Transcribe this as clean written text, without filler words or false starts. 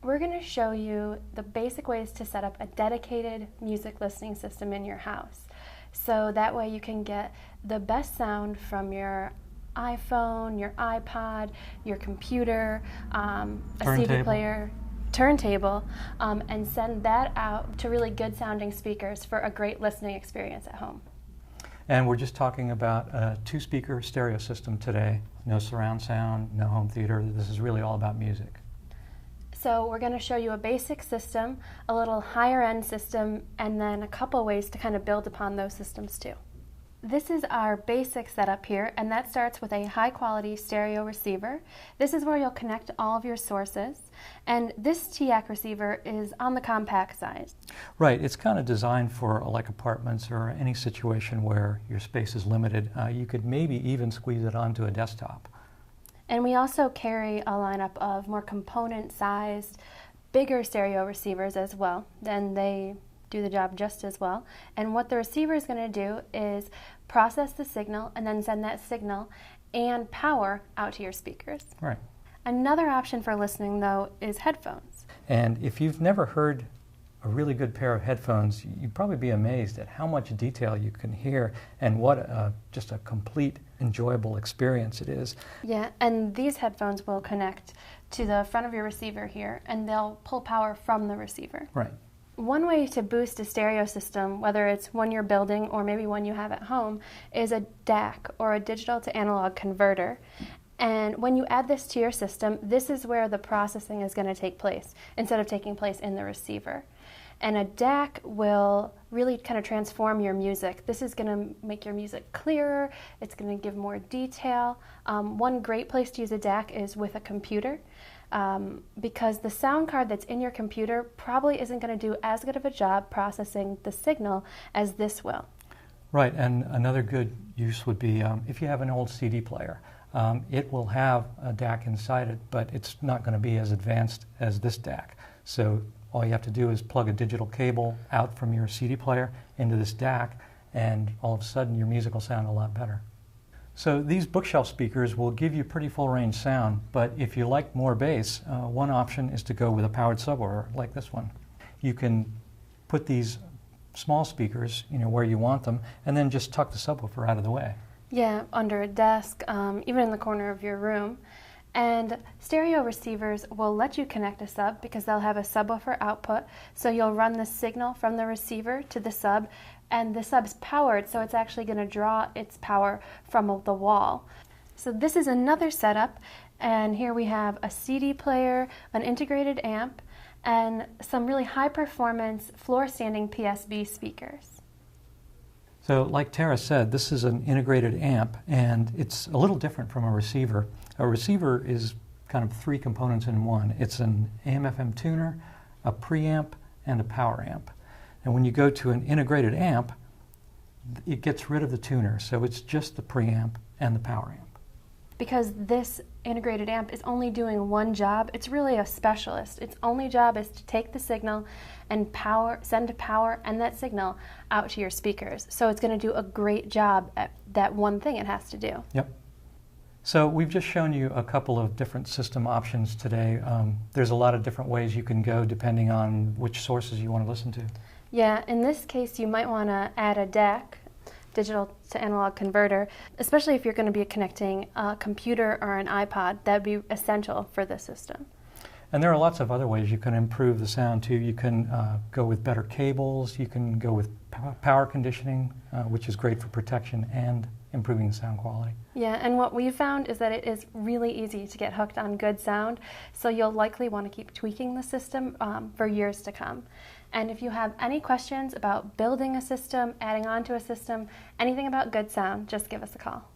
We're going to show you the basic ways to set up a dedicated music listening system in your house. So that way you can get the best sound from your iPhone, your iPod, your computer, a CD player, turntable, and send that out to really good sounding speakers for a great listening experience at home. And we're just talking about a 2-speaker stereo system today. No surround sound, no home theater. This is really all about music. So we're going to show you a basic system, a little higher end system, and then a couple ways to kind of build upon those systems too. This is our basic setup here, and that starts with a high quality stereo receiver. This is where you'll connect all of your sources, and this TAC receiver is on the compact size. Right, it's kind of designed for like apartments or any situation where your space is limited. You could maybe even squeeze it onto a desktop. And we also carry a lineup of more component-sized, bigger stereo receivers as well. Then they do the job just as well. And what the receiver is going to do is process the signal and then send that signal and power out to your speakers. Right. Another option for listening, though, is headphones. And if you've never heard a really good pair of headphones, you'd probably be amazed at how much detail you can hear and what just a complete enjoyable experience it is. Yeah, and these headphones will connect to the front of your receiver here, and they'll pull power from the receiver. Right. One way to boost a stereo system, whether it's one you're building or maybe one you have at home, is a DAC, or a digital to analog converter. And when you add this to your system, this is where the processing is going to take place instead of taking place in the receiver. And a DAC will really kind of transform your music. This is going to make your music clearer. It's going to give more detail. One great place to use a DAC is with a computer, because the sound card that's in your computer probably isn't going to do as good of a job processing the signal as this will. Right, and another good use would be if you have an old CD player. It will have a DAC inside it, but it's not going to be as advanced as this DAC. So all you have to do is plug a digital cable out from your CD player into this DAC, and all of a sudden your music will sound a lot better. So these bookshelf speakers will give you pretty full range sound, but if you like more bass, one option is to go with a powered subwoofer like this one. You can put these small speakers, where you want them, and then just tuck the subwoofer out of the way. Yeah, under a desk, even in the corner of your room. And stereo receivers will let you connect a sub because they'll have a subwoofer output. So you'll run the signal from the receiver to the sub, and the sub's powered, so it's actually going to draw its power from the wall. So this is another setup, and here we have a CD player, an integrated amp, and some really high performance floor standing PSB speakers. So like Tara said, this is an integrated amp, and it's a little different from a receiver. A receiver is kind of 3 components in one. It's an AM/FM tuner, a preamp, and a power amp. And when you go to an integrated amp, it gets rid of the tuner, so it's just the preamp and the power amp. Because this integrated amp is only doing one job, it's really a specialist. Its only job is to take the signal and send power and that signal out to your speakers. So it's going to do a great job at that one thing it has to do. Yep. So we've just shown you a couple of different system options today. There's a lot of different ways you can go depending on which sources you want to listen to. Yeah, in this case you might want to add a DAC, digital to analog converter, especially if you're going to be connecting a computer or an iPod. That'd be essential for this system. And there are lots of other ways you can improve the sound too. You can go with better cables, you can go with power conditioning, which is great for protection and improving the sound quality. Yeah, and what we've found is that it is really easy to get hooked on good sound, so you'll likely want to keep tweaking the system for years to come. And if you have any questions about building a system, adding on to a system, anything about good sound, just give us a call.